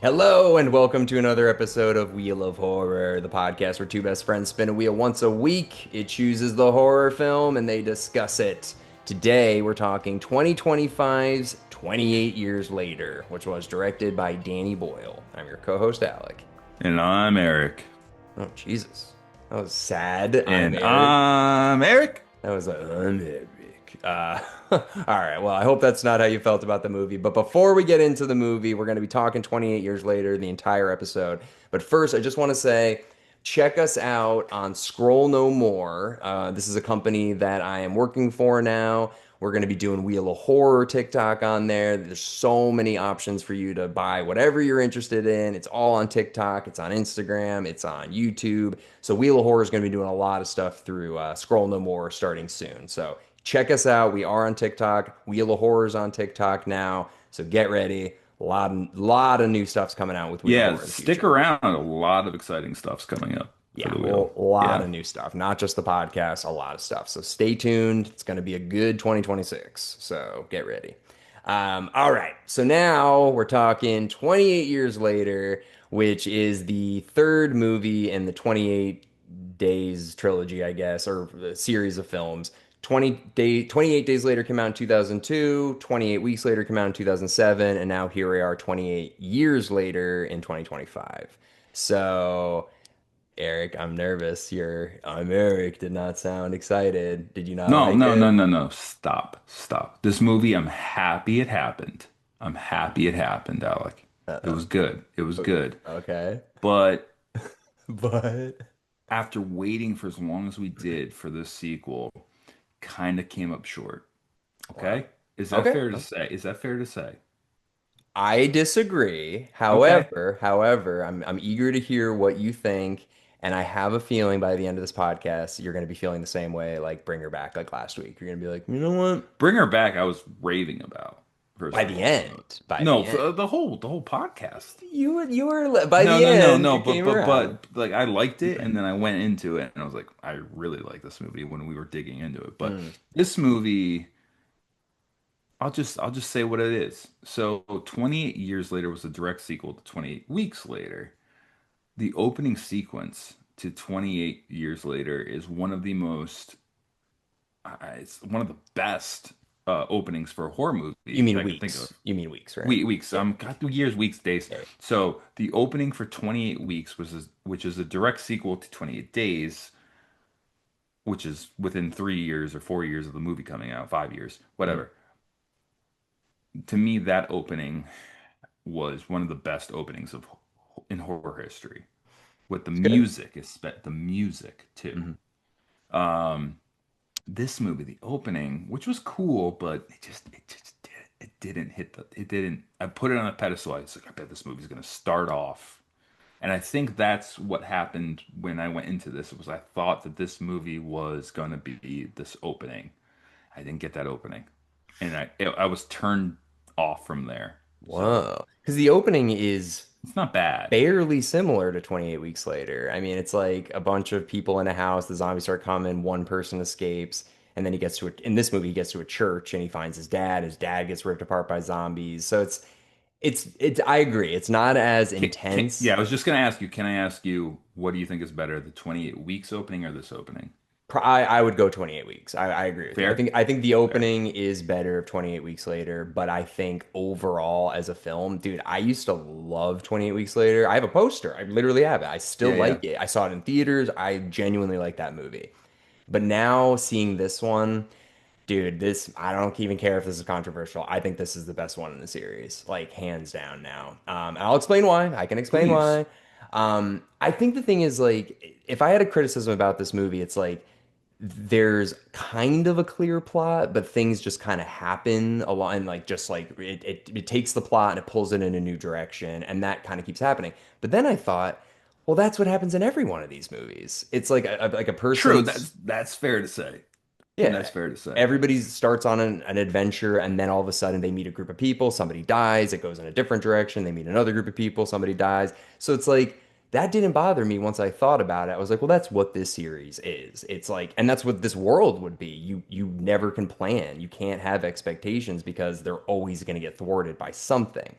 Hello, and welcome to another episode of Wheel of Horror, the podcast where two best friends spin a wheel once a week. It chooses the horror film and they discuss it. Today, we're talking 2025's 28 Years Later, which was directed by Danny Boyle. I'm your co host, Alec. And I'm Eric. Oh, Jesus. That was sad. I'm And Eric. I'm Eric. That was a Eric. All right. Well, I hope that's not how you felt about the movie. But before we get into the movie, we're going to be talking 28 years later, the entire episode. But first, I just want to say, check us out on Scroll No More. This is a company that I am working for now. We're going to be doing Wheel of Horror TikTok on there. There's so many options for you to buy whatever you're interested in. It's all on TikTok, it's on Instagram, it's on YouTube. So Wheel of Horror is going to be doing a lot of stuff through Scroll No More starting soon. So check us out. We are on TikTok. Wheel of Horror is on TikTok now. So get ready. A lot of new stuff's coming out with Wheel of Yeah, Horror in the stick future. around. A lot of exciting stuff's coming up for Yeah, the wheel. well, a lot Yeah. of new stuff, not just the podcast, a lot of stuff. So stay tuned. It's going to be a good 2026. So get ready. All right. So now we're talking 28 years later, which is the third movie in the 28 Days trilogy, I guess, or the series of films. 28 days later came out in 2002, 28 weeks later came out in 2007, and now here we are 28 years later in 2025. So Eric, I'm nervous. I'm Eric did not sound excited. Did you not No, like no, no, it? no, no. Stop. Stop. This movie, I'm happy it happened. I'm happy it happened, Alec. It Uh-oh. was good. It was good. Okay. But But after waiting for as long as we did for this sequel, kind of came up short. wow. Okay? Is that Okay. fair to say? Is that fair to say? I disagree. Okay. However, I'm eager to hear what you think, and I have a feeling by the end of this podcast, you're going to be feeling the same way, like Bring Her Back, like last week. You're going to be like, you know what? Bring Her Back, I was raving about, first By of the all. end, by No, the for end, the whole podcast. you were by No, the no, no, end, no. you But came but around. but like I liked it, and then I went into it, and I was like, I really like this movie when we were digging into it. But Mm. this movie, I'll just say what it is. So 28 years later was a direct sequel to 28 weeks later. The opening sequence to 28 years later is one of the most, it's one of the best openings for a horror You movie mean that I can think weeks? of. You mean weeks, right? Weeks. Yeah. Got through years, weeks, days. Yeah. So the opening for 28 Weeks which is a direct sequel to 28 Days, which is within 3 years or 4 years of the movie coming out, 5 years, Mm. whatever. To me, that opening was one of the best openings of in horror history. With the It's good. music, the music too. Mhm. Um, this movie, the opening, which was cool, but it didn't hit it didn't. I put it on a pedestal. I was like, I bet this movie's gonna start off. And I think that's what happened when I went into this. Was I thought that this movie was gonna be this opening. I didn't get that opening, and I was turned off from there. So Whoa. Because the opening is it's not bad. fairly similar to 28 Weeks Later. I mean, it's like a bunch of people in a house, the zombies start coming, one person escapes, and then he gets to it. In this movie, he gets to a church and he finds his dad. His dad gets ripped apart by zombies. So I agree. It's not as intense. Yeah, I was just gonna ask you. Can I ask you what do you think is better, the 28 weeks opening or this opening? I would go 28 weeks. I agree with you. Fair, I think the fair. opening is better of 28 weeks later, but I think overall as a film, dude, I used to love 28 weeks later. I have a poster. I literally have it. I still Yeah, yeah. like it. I saw it in theaters. I genuinely like that movie. But now seeing this one, dude, this I don't even care if this is controversial. I think this is the best one in the series, like hands down now. And I'll explain why. I can explain Please. why. I think the thing is like if I had a criticism about this movie, it's like there's kind of a clear plot, but things just kind of happen a lot and like just like it takes the plot and it pulls it in a new direction, and that kind of keeps happening. But then I thought, well, that's what happens in every one of these movies. It's like like a True, person's that's fair to say. yeah. That's fair to say. Everybody starts on an adventure and then all of a sudden they meet a group of people, somebody dies, it goes in a different direction, they meet another group of people, somebody dies. So it's like that didn't bother me once I thought about it. I was like, well, that's what this series is. It's like, and that's what this world would be. You never can plan. You can't have expectations because they're always going to get thwarted by something.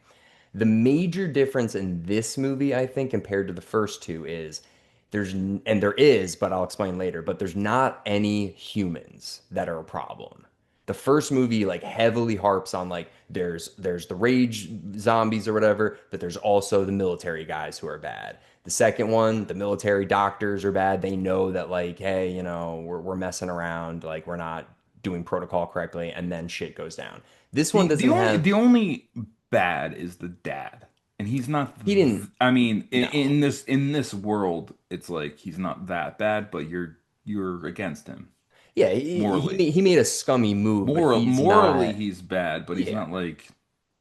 The major difference in this movie, I think, compared to the first two is and there is, but I'll explain later, but there's not any humans that are a problem. The first movie like heavily harps on like there's the rage zombies or whatever, but there's also the military guys who are bad. The second one, the military doctors are bad. They know that like, hey, we're messing around, like we're not doing protocol correctly, and then shit goes down. This one The doesn't only have the only bad is the dad, and he's not. he didn't I mean, no. in this world, it's like he's not that bad, but you're against him Yeah, morally. he made a scummy move, but he's Morally, not. he's bad, but he's Yeah, not like,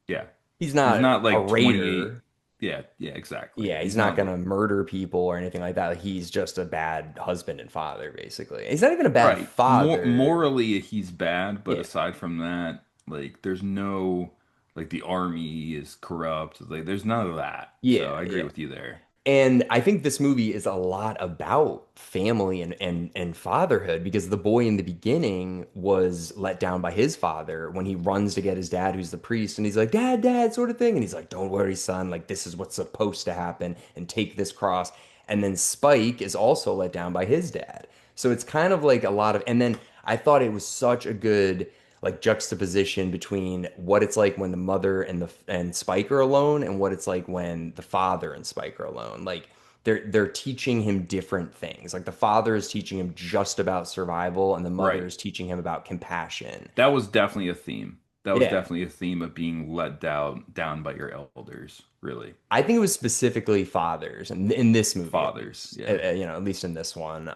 yeah, he's he's not not a like 28. raider. Yeah, yeah, exactly. Yeah, he's He's not not gonna like murder people or anything like that. Like, he's just a bad husband and father, basically. He's not even a bad right. father. Morally, he's bad, but Yeah, aside from that, like, there's no like the army is corrupt. Like, there's none of that. So yeah, I agree yeah. with you there. And I think this movie is a lot about family and fatherhood because the boy in the beginning was let down by his father when he runs to get his dad, who's the priest, and he's like, Dad, Dad, sort of thing. And he's like, Don't worry, son, like this is what's supposed to happen, and take this cross. And then Spike is also let down by his dad. So it's kind of like a lot of, and then I thought it was such a good like juxtaposition between what it's like when the mother and Spike are alone and what it's like when the father and Spike are alone. Like they're teaching him different things. Like the father is teaching him just about survival and the mother Right. is teaching him about compassion. That was definitely a theme. That was Yeah. definitely a theme of being let down by your elders, really. I think it was specifically fathers in this movie at Fathers, least. yeah. At least in this one.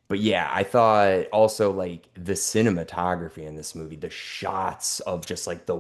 But yeah, I thought also like the cinematography in this movie, the shots of just like the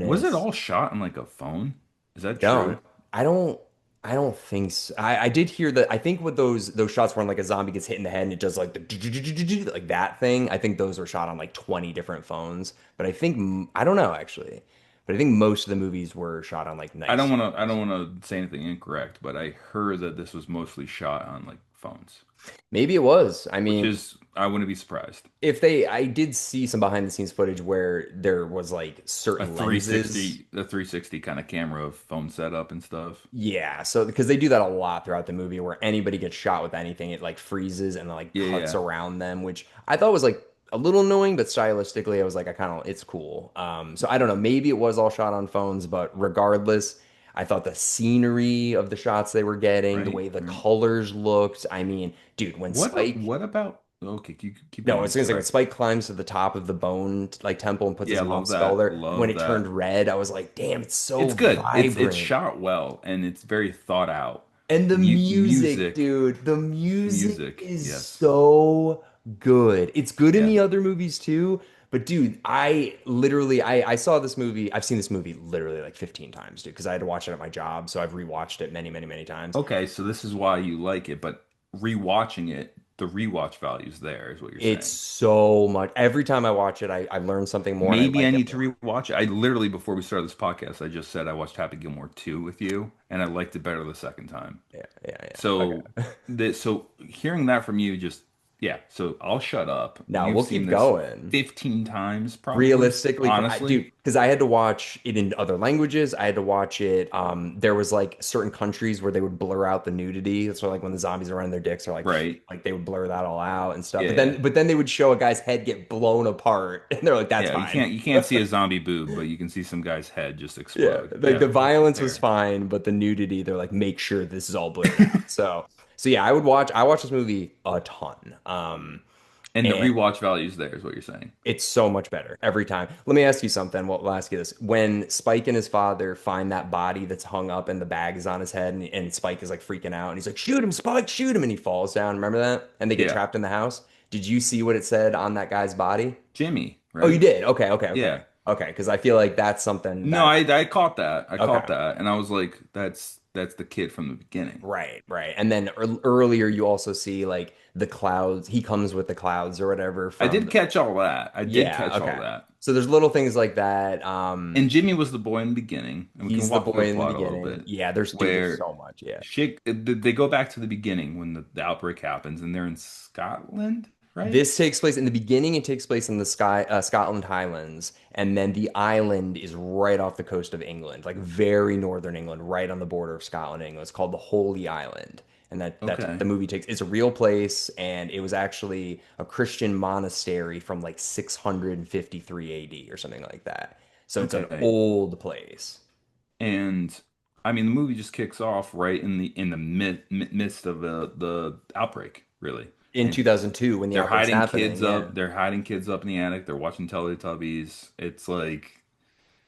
Was it wilderness. all shot on like a phone? Is that Don't. true? I don't. I don't think so. I did hear that. I think with those shots when like a zombie gets hit in the head and it does like the like that thing. I think those were shot on like 20 different phones. But I think I don't know actually. But I think most of the movies were shot on like nice. I don't want to say anything incorrect, but I heard that this was mostly shot on like phones, Maybe it was. I which mean, is I wouldn't be surprised. if I did see some behind the scenes footage where there was like certain lenses. A 360 kind of camera of phone setup and stuff. Yeah, so because they do that a lot throughout the movie where anybody gets shot with anything, it like freezes and like Yeah, cuts yeah. around them, which I thought was like a little annoying, but stylistically, I was like, I kind of, it's cool. So I don't know, maybe it was all shot on phones, but regardless, I thought the scenery of the shots they were getting, the Right, way the right. colors looked, I mean, dude, when Spike, What about okay, keep no, I was going. gonna say when Sorry. Spike climbs to the top of the bone like temple and puts his Yeah, love mom's skull that. there, when Love it turned that. red, I was like, damn, it's so It's good. It's vibrant. shot well and it's very thought out. And the music, Music, dude, the music music. is Yes. so good. It's good in Yeah. the other movies too, but dude, I literally I saw this movie. I've seen this movie literally like 15 times, dude, because I had to watch it at my job, so I've rewatched it many, many, many times. Okay, so this is why you like it, but rewatching it, the rewatch value's there, is what you're It's saying. so much. Every time I watch it, I learn something more and I Maybe I like it need to more. rewatch it. I literally, before we started this podcast, I just said I watched Happy Gilmore 2 with you, and I liked it better the second time. Yeah, yeah, yeah. So, Okay. so hearing that from you, just yeah. So I'll shut up. No, You've we'll seen keep this going. 15 times, probably. Realistically, Honestly, dude, because I had to watch it in other languages. I had to watch it. There was like certain countries where they would blur out the nudity. So like when the zombies are running their dicks, or right? like they would blur that all out and stuff. Yeah, yeah, But then they would show a guy's head get blown apart, and they're like, "That's yeah. fine." You can't see a zombie boob, but you can see some guy's head just Yeah, explode. like Yeah, the violence was fair. fine, but the nudity, they're like, make sure this is all blurred out. So yeah, I watched this movie a ton. And the And rewatch value is there, is what you're saying. it's so much better every time. Let me ask you something. Well, I'll ask you this. When Spike and his father find that body that's hung up and the bag is on his head, and Spike is like freaking out, and he's like, shoot him, Spike, shoot him. And he falls down. Remember that? And they get Yeah, trapped in the house. Did you see what it said on that guy's body? Jimmy, Oh, you right? did? Okay, okay, okay. Yeah. Okay, because I feel like that's something No, that, I caught that. I caught okay. that, and I was like, that's the kid from the beginning. Right, right. And then earlier you also see like the clouds. He comes with the clouds or whatever I from did catch all that. I did yeah, catch all okay. that. So there's little things like that. And Jimmy was the boy in the beginning, and we can He's the walk through boy the in the plot a little beginning. bit, Yeah, there's where so much. Yeah. they go back to the beginning when the outbreak happens, and they're in Scotland. right? This takes place in the beginning. It takes place in the Scotland Highlands, and then the island is right off the coast of England, like very northern England, right on the border of Scotland and England. It's called the Holy Island, and that's what Okay. the movie takes. It's a real place, and it was actually a Christian monastery from like 653 AD or something like that. So it's an Okay. old place And I mean, the movie just kicks off right in the midst of the outbreak, really. in And 2002 when the they're outbreak's hiding happening. kids Yeah. up. They're hiding kids up in the attic. They're watching Teletubbies. It's like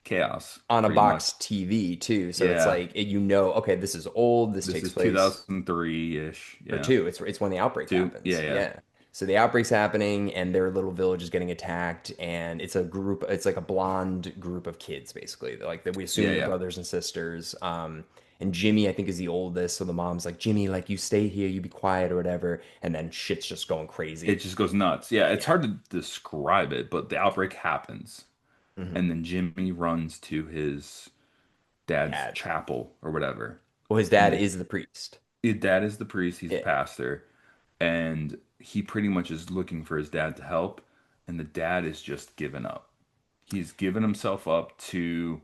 chaos, On a pretty much. box TV too. So it's Yeah. like okay, this is old. This This takes is place 2003-ish. or Yeah. two. It's when the outbreak Two. Yeah, happens. yeah. Yeah. So the outbreak's happening and their little village is getting attacked and it's a group it's like a blonde group of kids basically. They're like that we assume Yeah, they're yeah. brothers and sisters. And Jimmy I think is the oldest, so the mom's like, "Jimmy, like you stay here, you be quiet or whatever." And then shit's just going It crazy. just goes nuts. Yeah, it's Yeah. hard to describe it, but the outbreak happens. Hmm. And then Jimmy runs to his dad's Dad. chapel or whatever. Well, his And dad the is the priest. his dad is the priest, he's a Yeah. pastor, and he pretty much is looking for his dad to help, and the dad is just given up. He's given himself up to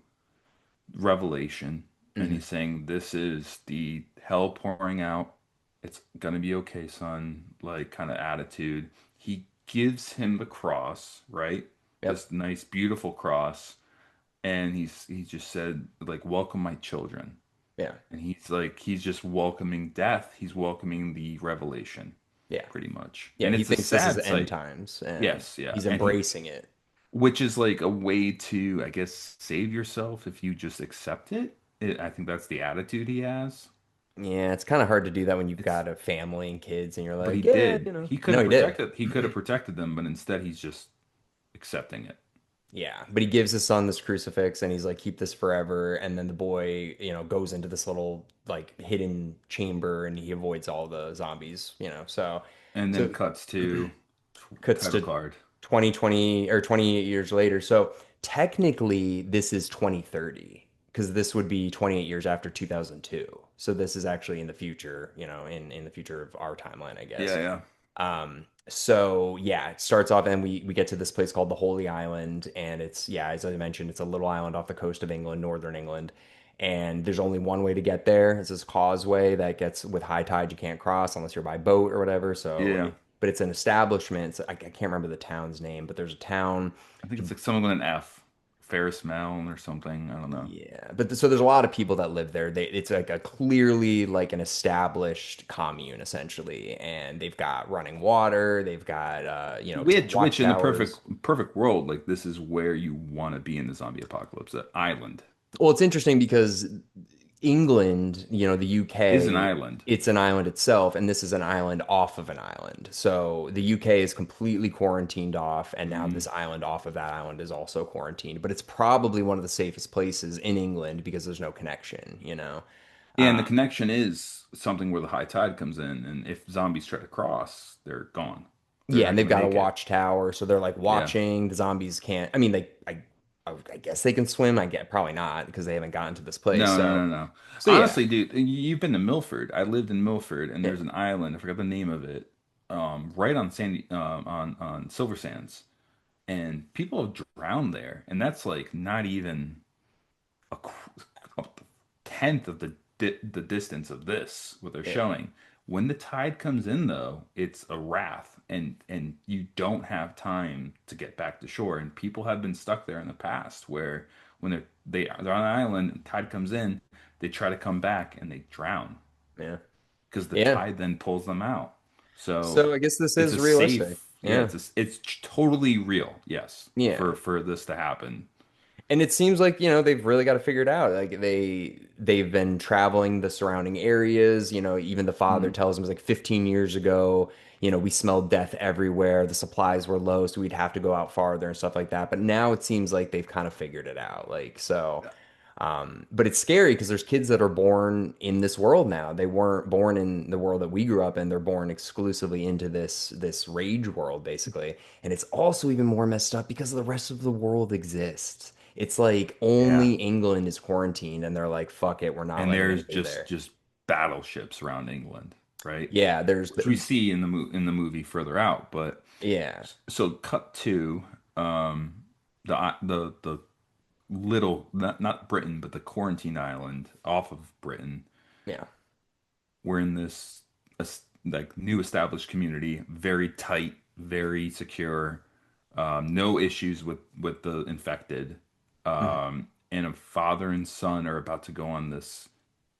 revelation, and Hmm. he's saying, "This is the hell pouring out. It's gonna be okay, son." Like kind of attitude. He gives him the cross, right? Yep. This nice, beautiful cross, and he just said, like, "Welcome, my children." Yeah. And he's like, he's just welcoming death. He's welcoming the revelation, Yeah. pretty much. Yeah, And he it's a thinks this is sad end sight. times and Yes, yeah. he's And he, embracing it. which is like a way to, I guess, save yourself if you just accept it. I think that's the attitude he has. Yeah, it's kind of hard to do that when you've It's, got a family and kids and you're but he like, yeah, did. He could No, have he did. protected, he could have protected them, but instead he's just accepting it. Yeah, but he gives his son this crucifix and he's like, keep this forever. And then the boy, goes into this little like hidden chamber and he avoids all the zombies, So, And then so cuts to cuts title to card. 2020 or 28 years later. So technically, this is 2030 because this would be 28 years after 2002. So this is actually in the future, in the future of our timeline, I Yeah, guess. yeah. So yeah, it starts off and we get to this place called the Holy Island, and it's yeah, as I mentioned, it's a little island off the coast of England, northern England. And there's only one way to get there. It's this causeway that gets with high tide you can't cross unless you're by boat or whatever. Yeah. But it's an establishment. I can't remember the town's name, but there's a town. I think it's like someone with an F. Ferris Malin or something. I don't know. Yeah, but so there's a lot of people that live there. It's like a clearly like an established commune essentially, and they've got running water. They've got Which in the watchtowers. perfect world, like this is where you want to be in the zombie apocalypse. That island Well, it's interesting because England, the is an UK, island. it's an island itself, and this is an island off of an island. So the UK is completely quarantined off, and now Hmm. this island off of that island is also quarantined. But it's probably one of the safest places in England because there's no connection. And the Um, connection is something where the high tide comes in, and if zombies try to cross, they're gone. They're yeah, not and they've going to got a make it. watchtower, so they're like Yeah. watching. The zombies can't. I mean, I guess they can swim. I get probably not because they haven't gotten to this place. No, no, So, no, no. so yeah, Honestly, dude, you've been to Milford. I lived in Milford, and yeah, there's an island. I forgot the name of it. Right on Sandy, on Silver Sands, and people have drowned there, and that's like not even a tenth of the distance of this what they're yeah, showing. When the tide comes in, though, it's a wrath, and you don't have time to get back to shore. And people have been stuck there in the past, where when they're on an island, and tide comes in, they try to come back and they drown yeah, because the yeah. tide then pulls them out. So So I guess this it's is a realistic. safe, yeah, Yeah. it's totally real, yes, Yeah. for this to happen. And it seems like, they've really got to figure it out. Like they've been traveling the surrounding areas, even the father Mhm. tells him it's like 15 years ago, we smelled death everywhere. The supplies were low, so we'd have to go out farther and stuff like that. But now it seems like they've kind of figured it out. Like so but it's scary because there's kids that are born in this world now. They weren't born in the world that we grew up in. They're born exclusively into this rage world, basically. And it's also even more messed up because the rest of the world exists. It's like Yeah. only England is quarantined, and they're like, "Fuck it, we're not And letting there's anybody just there." just battleships around England. right? Yeah, there's Which we the see in in the movie further out. But yeah. so cut to the little, not Britain, but the quarantine island off of Britain. Yeah. We're in this like new established community, very tight, very secure, no issues with the infected. Mhm. And a father and son are about to go on this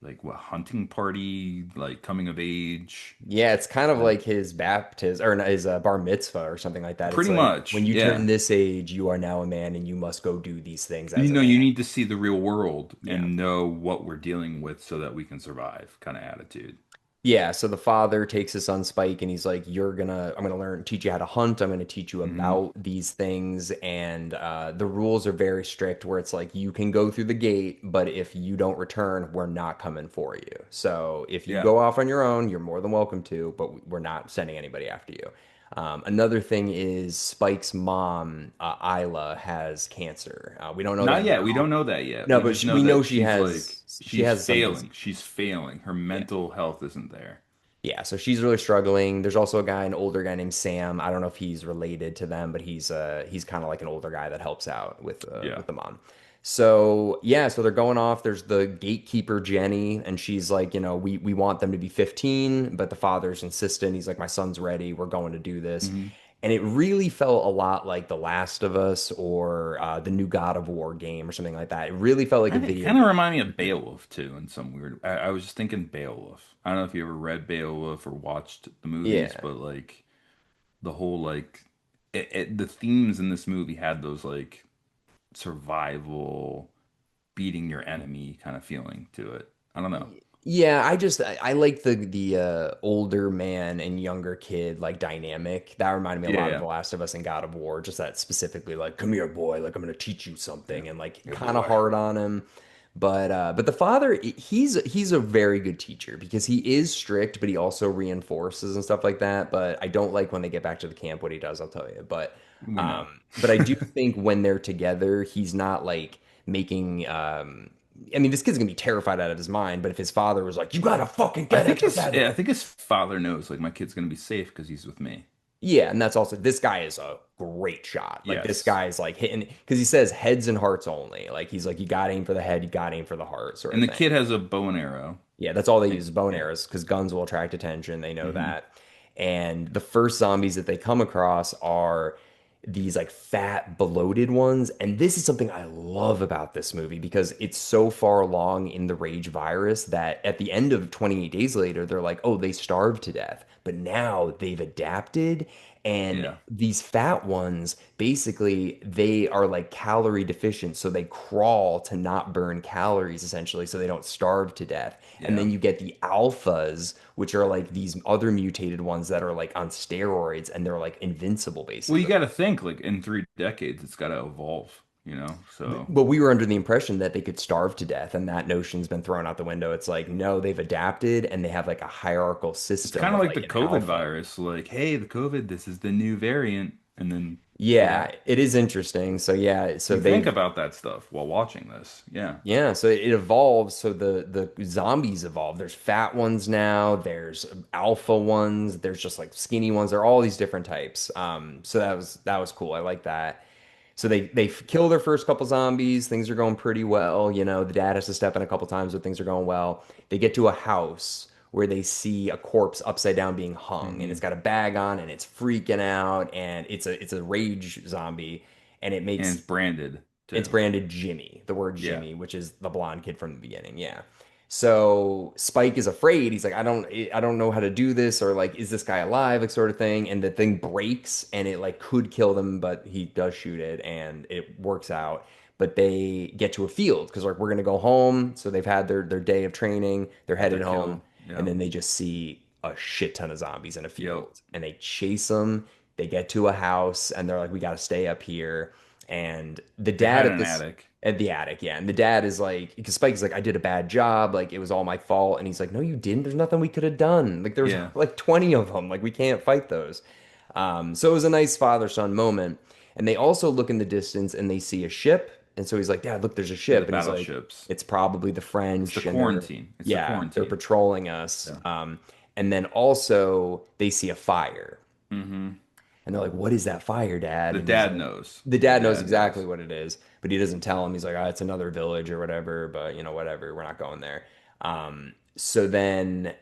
like what hunting party, like coming of age. Yeah, it's kind of Like like his baptism or his bar mitzvah or something like that. It's pretty like when much, you turn yeah. this age, you are now a man and you must go do these things You as a know, you man. need to see the real world Yeah. and know what we're dealing with so that we can survive, kind of attitude. Yeah, so the father takes his son Spike and he's like, I'm gonna teach you how to hunt. I'm gonna teach you Hmm. about these things. And the rules are very strict where it's like you can go through the gate, but if you don't return, we're not coming for you. So if you Yeah. go off on your own, you're more than welcome to, but we're not sending anybody after you. Another thing is Spike's mom, Isla, has cancer. We don't know that Not yet. We now. don't know that yet. No, We but just know we know that she's like she she's has some failing. disease. She's failing. Her Yeah. mental health isn't there. Yeah, so she's really struggling. There's also a guy, an older guy named Sam. I don't know if he's related to them, but he's kind of like an older guy that helps out Yeah. with the mom. So yeah, so they're going off. There's the gatekeeper Jenny, and she's like, we want them to be 15, but the father's insistent. He's like, my son's ready. We're going to do this. Hmm. And it really felt a lot like The Last of Us or the new God of War game or something like that. It really felt like a It video kind of game. reminded me of Beowulf too, in some weird. I was just thinking Beowulf. I don't know if you ever read Beowulf or watched the movies, Yeah. but like the whole like the themes in this movie had those like survival, beating your enemy kind of feeling to it. I don't know. Yeah, I like the older man and younger kid like dynamic. That reminded me a Yeah, lot of yeah, The Last of Us and God of War. Just that specifically like, come here, boy, like I'm gonna teach you yeah. something, and like Good kind of boy. hard on him. But the father, he's a very good teacher because he is strict, but he also reinforces and stuff like that. But I don't like when they get back to the camp what he does, I'll tell you. We know. But I do think when they're together, he's not like making I mean, this kid's gonna be terrified out of his mind, but if his father was like, "You gotta fucking get it Yeah, together," I think his father knows like my kid's gonna be safe because he's with me. yeah, and that's also this guy is a great shot. Like this Yes. guy's like hitting because he says heads and hearts only. Like he's like, you gotta aim for the head, you gotta aim for the heart, sort And of the thing. kid has a bow and arrow. Yeah, that's all they And, use is bone yeah. arrows because guns will attract attention. They know Hmm. that. And the first zombies that they come across are these like fat, bloated ones. And this is something I love about this movie because it's so far along in the rage virus that at the end of 28 days later, they're like, oh, they starved to death. But now they've adapted. And Yeah. these fat ones, basically, they are like calorie deficient. So they crawl to not burn calories, essentially, so they don't starve to death. And Yeah. then you get the alphas, which are like these other mutated ones that are like on steroids and they're like invincible, Well, you basically. got to think like in 3 decades, it's got to evolve, you know? So But we were under the impression that they could starve to death, and that notion's been thrown out the window. It's like, no, they've adapted and they have like a hierarchical it's system kind of of like like the an COVID alpha. virus. Like, hey, the COVID, this is the new variant. And then, yeah, Yeah, it is interesting. So yeah, so you think they've about that stuff while watching this. Yeah. yeah, so it evolves. So the zombies evolve. There's fat ones now. There's alpha ones. There's just like skinny ones. There are all these different types. So that was cool. I like that. So they kill their first couple zombies. Things are going pretty well. The dad has to step in a couple times, but things are going well. They get to a house where they see a corpse upside down being hung, and it's Hmm. got a bag on, and it's freaking out, and it's a rage zombie, and it And makes it's branded it's too. branded Jimmy, the word Yeah. Jimmy, which is the blonde kid from the beginning. Yeah. So Spike is afraid. He's like, I don't know how to do this, or like, is this guy alive, like sort of thing. And the thing breaks, and it like could kill them, but he does shoot it, and it works out. But they get to a field because like we're gonna go home. So they've had their day of training. They're Got their headed home, kill. and Yep. then they just see a shit ton of zombies in a Yep. field, and they chase them. They get to a house, and they're like, we got to stay up here. And the They dad had at an this attic. at the attic, yeah. And the dad is like, because Spike's like, I did a bad job, like it was all my fault. And he's like, no, you didn't. There's nothing we could have done. Like there was Yeah. like 20 of them. Like we can't fight those. So it was a nice father-son moment. And they also look in the distance and they see a ship. And so he's like, Dad, look, there's a Yeah, the ship. And he's like, battleships. it's probably the It's the French, and they're quarantine. It's the yeah, they're quarantine. patrolling us. Yeah. And then also they see a fire. Hmm. And they're like, "What is that fire, Dad?" The And he's dad like, knows. the The dad knows dad exactly knows. what it is, but he doesn't tell him. He's like, "Oh, it's another village or whatever." But whatever. We're not going there. So then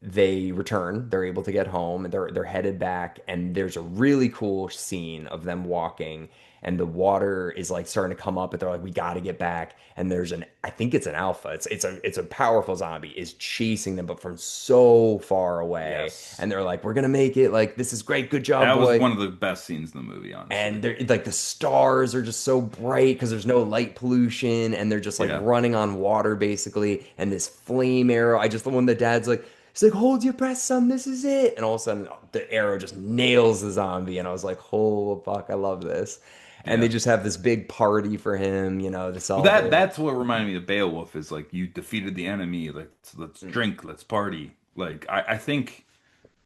they return. They're able to get home. They're headed back, and there's a really cool scene of them walking, and the water is like starting to come up, but they're like, "We got to get back." And there's I think it's an alpha. It's a powerful zombie is chasing them, but from so far away, Yes. and they're like, "We're gonna make it. Like this is great. Good job, That was boy." one of the best scenes in the movie, And honestly. they're like the stars are just so bright because there's no light pollution and they're just like Yeah. running on water basically. And this flame arrow, I just the one the dad's like, he's like, hold your breath, son, this is it. And all of a sudden the arrow just nails the zombie. And I was like, oh fuck, I love this. And they Yeah. just have this big party for him, to Well, celebrate. that's what reminded me of Beowulf is like you defeated the enemy. Let's drink, let's party. Like I think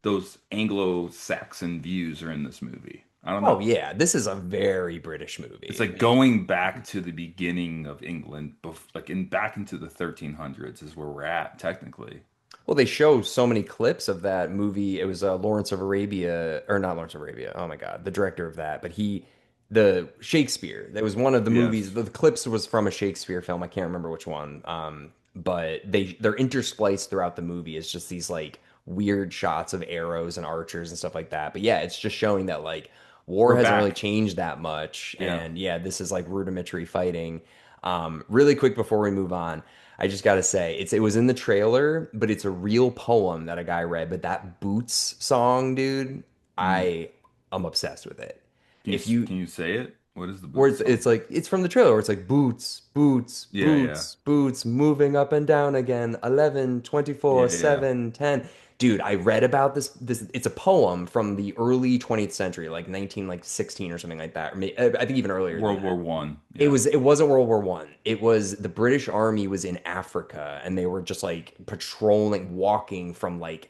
those Anglo-Saxon views are in this movie. I don't Oh know. yeah, this is a very British It's movie. I like mean, going back to the beginning of England, like in back into the 1300s is where we're at technically. well, they show so many clips of that movie. It was Lawrence of Arabia, or not Lawrence of Arabia. Oh my God, the director of that. But the Shakespeare. That was one of the movies. Yes. The clips was from a Shakespeare film. I can't remember which one. But they're interspliced throughout the movie. It's just these like weird shots of arrows and archers and stuff like that. But yeah, it's just showing that like war We're hasn't really back. changed that much. Yeah. And yeah, this is like rudimentary fighting. Really quick before we move on. I just gotta say, it was in the trailer, but it's a real poem that a guy read. But that Boots song, dude, Mm. I am obsessed with it. If you Can you say it? What is the where boot it's song? like it's from the trailer where it's like boots, boots, Yeah, yeah. boots, boots, moving up and down again, 11, 24, Yeah, yeah. 7, 10. Dude, I read about this it's a poem from the early 20th century, like 19 like 16 or something like that. I think even earlier than World that. War One. It Yeah. was it wasn't World War One. It was the British Army was in Africa and they were just like patrolling, walking from like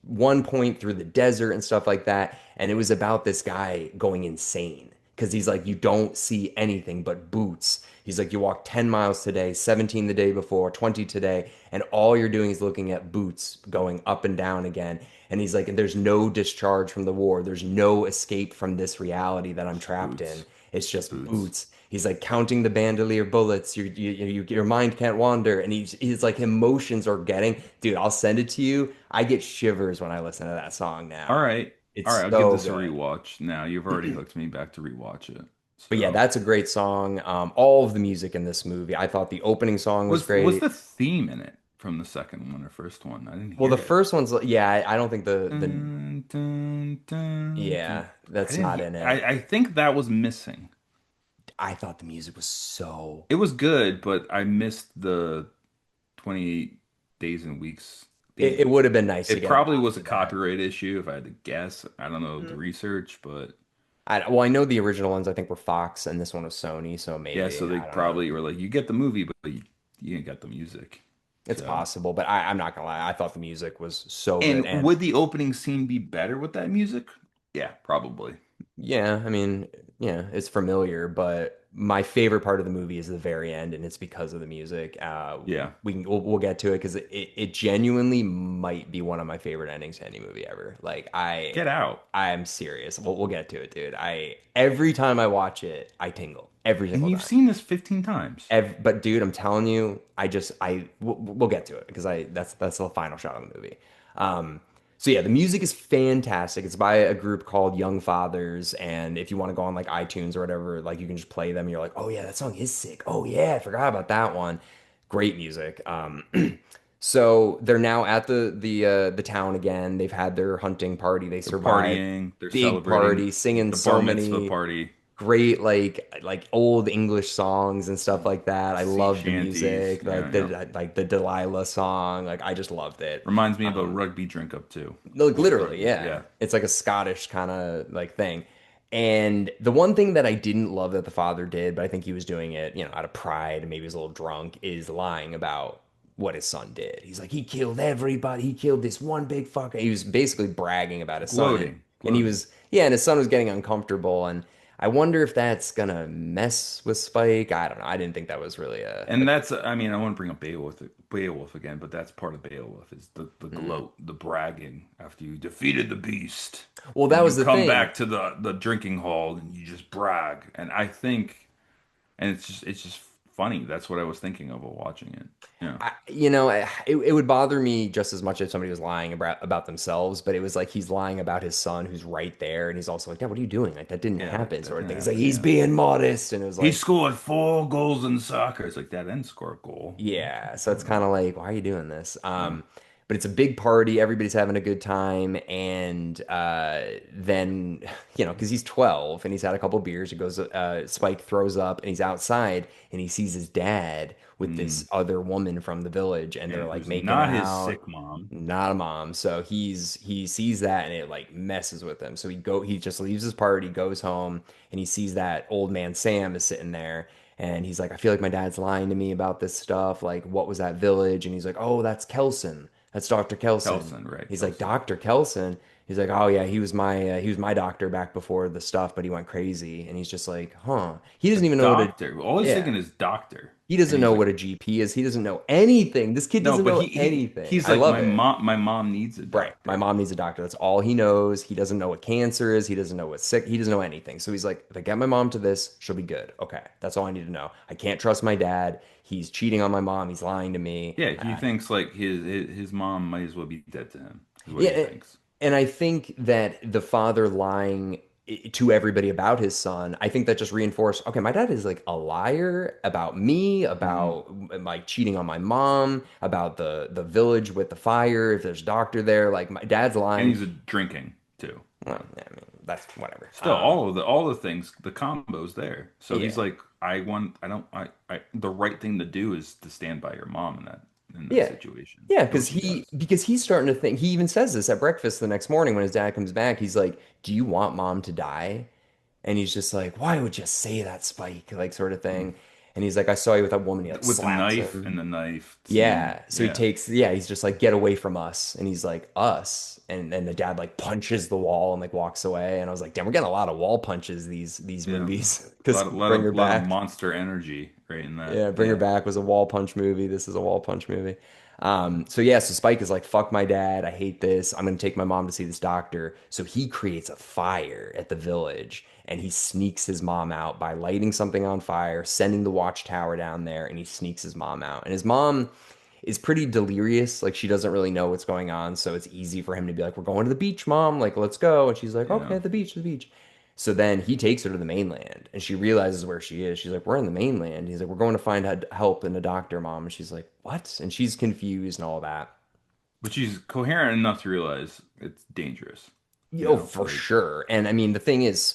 one point through the desert and stuff like that. And it was about this guy going insane because he's like, you don't see anything but boots. He's like, you walk 10 miles today, 17 the day before, 20 today, and all you're doing is looking at boots going up and down again. And he's like, there's no discharge from the war. There's no escape from this reality that I'm trapped in. Boots. It's just Boots. boots. He's like counting the bandolier bullets. Your mind can't wander, and he's like emotions are getting. Dude, I'll send it to you. I get shivers when I listen to that song All now. right. All right, It's I'll give so this a good. rewatch. Now you've already hooked me back to rewatch it. But yeah, So that's a great song. All of the music in this movie, I thought the opening song was was great. the theme in it from the second one or first one? I didn't Well, the hear it. first one's yeah. I don't think the Dun, dun, dun, dun. yeah I that's didn't not hear, in it. I think that was missing. I thought the music was so. It was good, but I missed the 28 days and weeks It, theme. it would have been nice to It get him probably was a after that. copyright issue if I had to guess. I don't know the Mm. research, but Well, I know the original ones I think were Fox and this one was Sony, so yeah, maybe so they I don't know. probably were like, you get the movie, but you ain't got the music. It's So, possible, but I'm not gonna lie. I thought the music was so good, and and would the opening scene be better with that music? Yeah, probably. yeah, I mean, yeah, it's familiar. But my favorite part of the movie is the very end, and it's because of the music. Yeah. We'll get to it because it genuinely might be one of my favorite endings to any movie ever. Like Get Out. I'm serious. We'll get to it, dude. I every time I watch it, I tingle every And single you've time. seen this 15 times. But dude, I'm telling you, we'll get to it because I that's the final shot of the movie. Um, so yeah, the music is fantastic. It's by a group called Young Fathers, and if you want to go on like iTunes or whatever, like you can just play them. And you're like, oh yeah, that song is sick. Oh yeah, I forgot about that one. Great music. So they're now at the town again. They've had their hunting party. They They're survived. partying, they're Big celebrating party, singing the so bar mitzvah many party, great like old English songs and stuff like that. I sea love the shanties. music, Yeah, yeah. like the Delilah song. Like I just loved it. Reminds me of a Um, rugby drink up too. like With literally, rugby. yeah. Yeah. It's like a Scottish kind of like thing. And the one thing that I didn't love that the father did, but I think he was doing it, out of pride, and maybe he was a little drunk, is lying about what his son did. He's like, he killed everybody. He killed this one big fucker. He was basically bragging about his son, and Gloating. he Gloating. was, yeah, and his son was getting uncomfortable, and I wonder if that's gonna mess with Spike. I don't know. I didn't think that was really a And that's, I mean, I want to bring up Beowulf again, but that's part of Beowulf is the mm. gloat, the bragging after you defeated the beast, Well, that and was you the come thing. back to the drinking hall and you just brag. And I think, and it's just funny. That's what I was thinking of while watching it. Yeah, It would bother me just as much if somebody was lying about themselves, but it was like he's lying about his son who's right there, and he's also like, "Yeah, what are you doing? Like that didn't yeah, happen," that sort of didn't thing. He's like, happen. he's Yeah, being modest, and it was he like, scored 4 goals in soccer. It's like that didn't score a goal. yeah. So it's kind of like, why are you doing this? Yeah, But it's a big party. Everybody's having a good time, and then because he's 12 and he's had a couple beers, he goes. Spike throws up, and he's outside, and he sees his dad with this mm. other woman from the village, and they're And like who's making not his out. sick mom? Not a mom. So he sees that and it like messes with him. So he just leaves his party, goes home, and he sees that old man Sam is sitting there and he's like, I feel like my dad's lying to me about this stuff. Like, what was that village? And he's like, oh, that's Kelson. That's Dr. Kelson. Kelson, right? He's like, Kelson. Dr. Kelson. He's like, oh yeah, he was my doctor back before the stuff, but he went crazy. And he's just like, huh. He A doesn't even know what a doctor. All he's yeah. thinking is doctor. He And doesn't he's know like, what a GP is. He doesn't know anything. This kid no, doesn't but know he anything. he's I like, love it. my mom needs a Right. My doctor. mom needs a doctor. That's all he knows. He doesn't know what cancer is. He doesn't know what's sick. He doesn't know anything. So he's like, if I get my mom to this, she'll be good. Okay. That's all I need to know. I can't trust my dad. He's cheating on my mom. He's lying to me. Yeah, he thinks like his mom might as well be dead to him, is what Yeah. he thinks. And I think that the father lying to everybody about his son, I think that just reinforced, okay, my dad is like a liar about me, Hmm. about like cheating on my mom, about the village with the fire, if there's a doctor there. Like my dad's And lying. he's a drinking too. Well, I mean, that's whatever. Still, all the things, the combos there. So he's Yeah. like, I don't, the right thing to do is to stand by your mom in that Yeah. situation, Yeah, which he does. because he's starting to think he even says this at breakfast the next morning when his dad comes back. He's like, "Do you want mom to die?" And he's just like, "Why would you say that, Spike?" Like sort of Mm. thing. And he's like, "I saw you with that woman." He like With the slaps knife him. and the knife scene, Yeah. So he yeah. takes, yeah, he's just like, get away from us. And he's like, us. And then the dad like punches the wall and like walks away. And I was like, damn, we're getting a lot of wall punches these Yeah. movies. A Because lot of lot Bring Her of lot of Back. monster energy right in that. Yeah, Bring Her Yeah. Back was a wall punch movie. This is a wall punch movie. So yeah, so Spike is like, fuck my dad. I hate this. I'm gonna take my mom to see this doctor. So he creates a fire at the village and he sneaks his mom out by lighting something on fire, sending the watchtower down there, and he sneaks his mom out. And his mom is pretty delirious. Like she doesn't really know what's going on. So it's easy for him to be like, we're going to the beach, mom. Like, let's go. And she's like, Yeah. okay, the beach, the beach. So then he takes her to the mainland and she realizes where she is. She's like, we're in the mainland. He's like, we're going to find help and a doctor, mom. And she's like, what? And she's confused and all that. But she's coherent enough to realize it's dangerous. Oh, for Like, sure. And I mean, the thing is,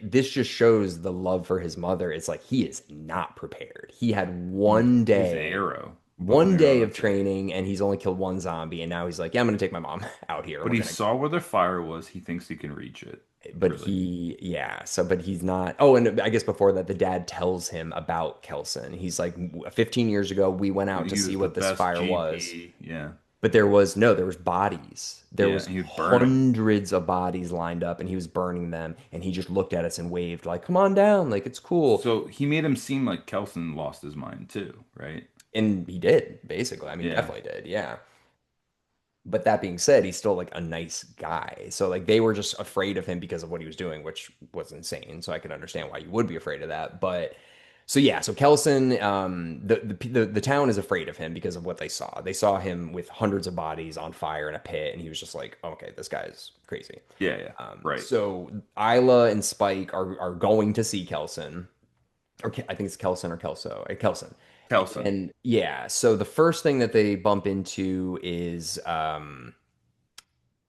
this just shows the love for his mother. It's like he is not prepared. He had he's an arrow, bow and one arrow, day of that's it. training, and he's only killed one zombie. And now he's like, yeah, I'm going to take my mom out here and But we're he going to saw where the fire was. He thinks he can reach it. but Really. but he's not. Oh, and I guess before that, the dad tells him about Kelson. He's like, 15 years ago, we went out to He see was the what this best fire was. GP. Yeah. But there was no, there was bodies. There Yeah. was And he would burn him. hundreds of bodies lined up, and he was burning them. And he just looked at us and waved, like, "Come on down, like it's cool." So he made him seem like Kelson lost his mind too, right? And he did, basically. I mean, Yeah. definitely did, yeah. But that being said, he's still like a nice guy. So like they were just afraid of him because of what he was doing, which was insane. So I could understand why you would be afraid of that. But so yeah, so Kelson, the town is afraid of him because of what they saw. They saw him with hundreds of bodies on fire in a pit, and he was just like, okay, this guy's crazy. Yeah. Yeah. Right. So Isla and Spike are going to see Kelson, or I think it's Kelson or Kelso, Kelson. Kelson. And yeah, so the first thing that they bump into is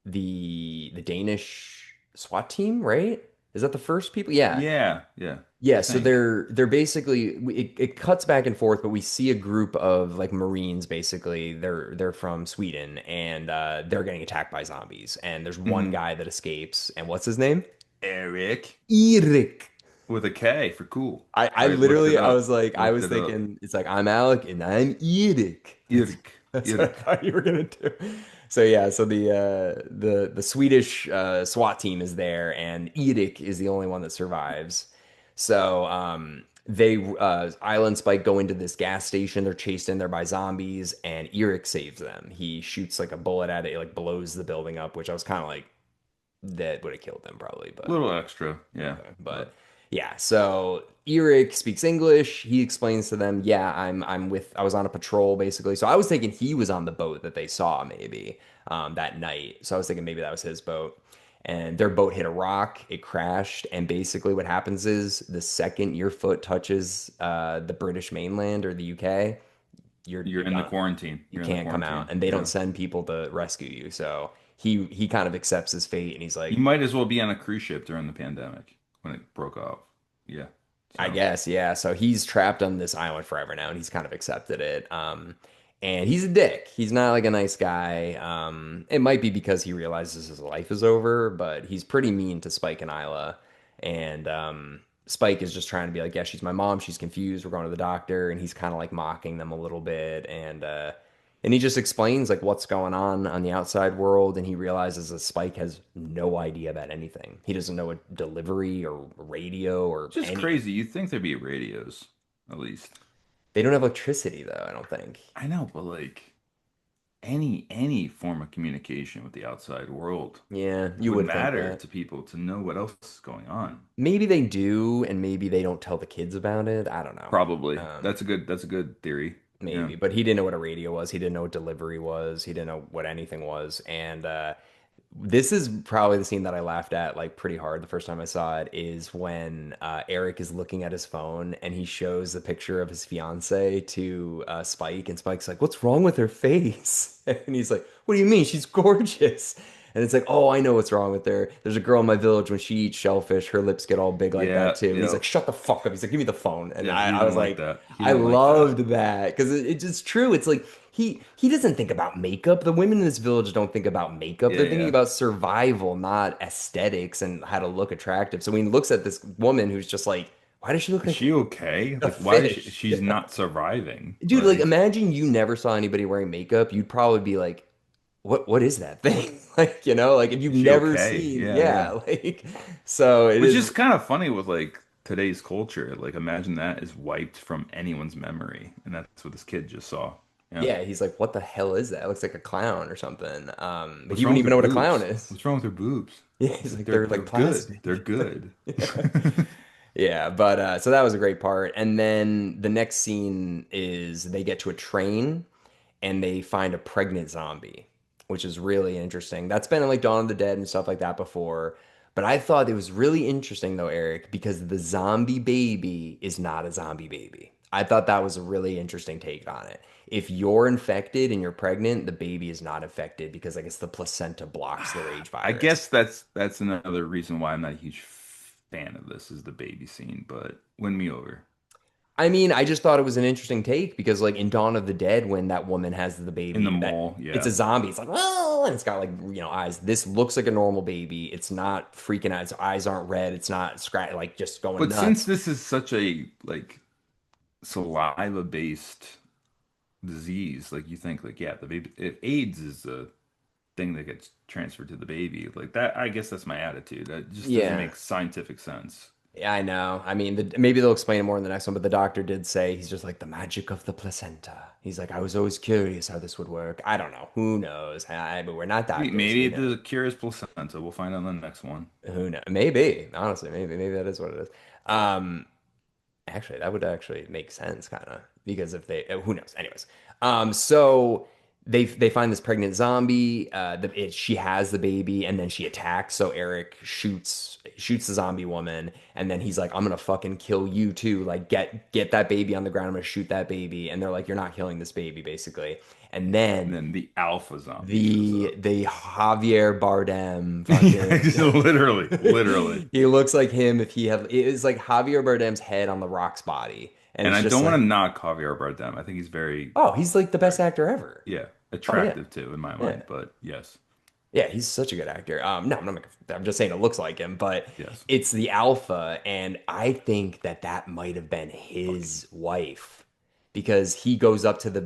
the Danish SWAT team, right? Is that the first people? Yeah. Yeah. Yeah. I Yeah, so think. they're basically it cuts back and forth, but we see a group of like Marines basically. They're from Sweden and they're getting attacked by zombies. And there's one Hmm. guy that escapes, and what's his name? Eric Erik. with a K for cool. I I looked literally it I was up. like I Looked was it up. thinking it's like I'm Alec and I'm Erik. Eric. That's what I Eric. thought you were gonna do. So yeah, so the Swedish SWAT team is there, and Edik is the only one that survives. So they Island Spike go into this gas station. They're chased in there by zombies, and Erik saves them. He shoots like a bullet at it, it like blows the building up, which I was kind of like that would have killed them probably, A but little extra, yeah. okay. But But yeah, so Eric speaks English. He explains to them, yeah, I was on a patrol basically. So I was thinking he was on the boat that they saw maybe that night. So I was thinking maybe that was his boat. And their boat hit a rock, it crashed, and basically what happens is the second your foot touches the British mainland or the UK, you're you're in the done. quarantine. You You're in the can't come out, quarantine. and they don't Yeah. send people to rescue you. So he kind of accepts his fate, and he's You like, might as well be on a cruise ship during the pandemic when it broke off. Yeah. I So guess, yeah. So he's trapped on this island forever now, and he's kind of accepted it. And he's a dick. He's not like a nice guy. It might be because he realizes his life is over, but he's pretty mean to Spike and Isla. And Spike is just trying to be like, yeah, she's my mom. She's confused. We're going to the doctor, and he's kind of like mocking them a little bit. And he just explains like what's going on the outside world, and he realizes that Spike has no idea about anything. He doesn't know a delivery or radio or just anything. crazy. You'd think there'd be radios, at least. They don't have electricity though, I don't think. I know, but like any form of communication with the outside world Yeah, you would would think matter that. to people to know what else is going on. Maybe they do, and maybe they don't tell the kids about it. I don't know. Probably. Um, That's a good theory. Yeah. Maybe, but he didn't know what a radio was. He didn't know what delivery was. He didn't know what anything was. And this is probably the scene that I laughed at like pretty hard the first time I saw it is when Eric is looking at his phone and he shows the picture of his fiance to Spike, and Spike's like, "What's wrong with her face?" And he's like, "What do you mean? She's gorgeous." And it's like, "Oh, I know what's wrong with her. There's a girl in my village when she eats shellfish, her lips get all big like that Yeah, too." And he's yeah. like, "Shut the fuck up." He's like, "Give me the phone." And Yeah, I was like, He I didn't like that. loved that because it's just true. It's like he doesn't think about makeup. The women in this village don't think about makeup. Yeah, They're thinking yeah. about survival, not aesthetics and how to look attractive. So when he looks at this woman who's just like, why does she look Is like she okay? a Like, why is she, fish? she's not surviving? Dude, like Like, imagine you never saw anybody wearing makeup. You'd probably be like, what is that thing? Like, like if you've is she never okay? seen, Yeah, yeah, yeah. like so it Which is is. kind of funny with like today's culture. Like, imagine that is wiped from anyone's memory, and that's what this kid just saw. Yeah. Yeah, he's like, what the hell is that? It looks like a clown or something. But What's he wrong wouldn't with even her know what a clown boobs? is. What's wrong with her boobs? Yeah, he's Like like, they're they're like good. They're plastic. good. Yeah. Yeah, but so that was a great part. And then the next scene is they get to a train and they find a pregnant zombie, which is really interesting. That's been in like Dawn of the Dead and stuff like that before. But I thought it was really interesting though, Eric, because the zombie baby is not a zombie baby. I thought that was a really interesting take on it. If you're infected and you're pregnant, the baby is not infected because I guess the placenta blocks the rage I virus. guess that's another reason why I'm not a huge fan of this is the baby scene, but win me over. I mean, I just thought it was an interesting take because, like in Dawn of the Dead, when that woman has the In the baby, that mall, it's a yeah. zombie. It's like, oh, and it's got like eyes. This looks like a normal baby. It's not freaking out. Its eyes aren't red. It's not scratch like just going But since nuts. this is such a like saliva-based disease, like you think like yeah, the baby if AIDS is the thing that gets transferred to the baby, like that I guess that's my attitude. That just doesn't Yeah, make scientific sense. yeah, I know. I mean, maybe they'll explain it more in the next one. But the doctor did say he's just like the magic of the placenta. He's like, I was always curious how this would work. I don't know. Who knows? But we're not doctors. Maybe We know. the cure is placenta. We'll find out in the next one. Who knows? Maybe honestly, maybe that is what it is. Um, Actually, that would actually make sense, kind of, because if they, who knows? Anyways, so they find this pregnant zombie. She has the baby, and then she attacks. So Eric shoots the zombie woman, and then he's like, "I'm gonna fucking kill you too. Like, get that baby on the ground. I'm gonna shoot that baby." And they're like, "You're not killing this baby," basically. And And then then the alpha zombie shows the up. the Javier Bardem Yeah, fucking just literally. he looks like him if he had it is like Javier Bardem's head on the Rock's body, and And it's I just don't want like, to knock Javier Bardem. I think he's very, oh, he's like the best very, actor ever. yeah, Oh yeah, attractive too in my yeah, mind. But yes, yeah, he's such a good actor. No, I'm just saying it looks like him, but yes. it's the alpha, and I think that might have been Fucking his wife. because he goes up to the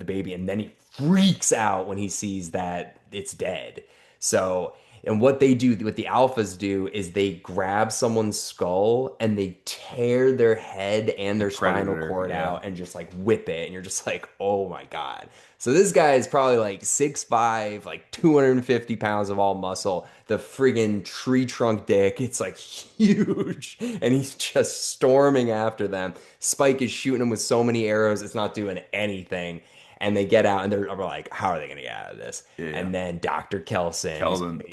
baby and then he freaks out when he sees that it's dead. So, and what they do, what the alphas do is they grab someone's skull and they tear their head and their Like spinal Predator, cord yeah. out and just like whip it. And you're just like, oh my God. So this guy is probably like 6'5", like 250 pounds of all muscle. The friggin' tree trunk dick, it's like huge. And he's just storming after them. Spike is shooting him with so many arrows, it's not doing anything. And they get out and they're like, how are they gonna get out of this? Yeah, yeah. And then Dr. Kelson, who's played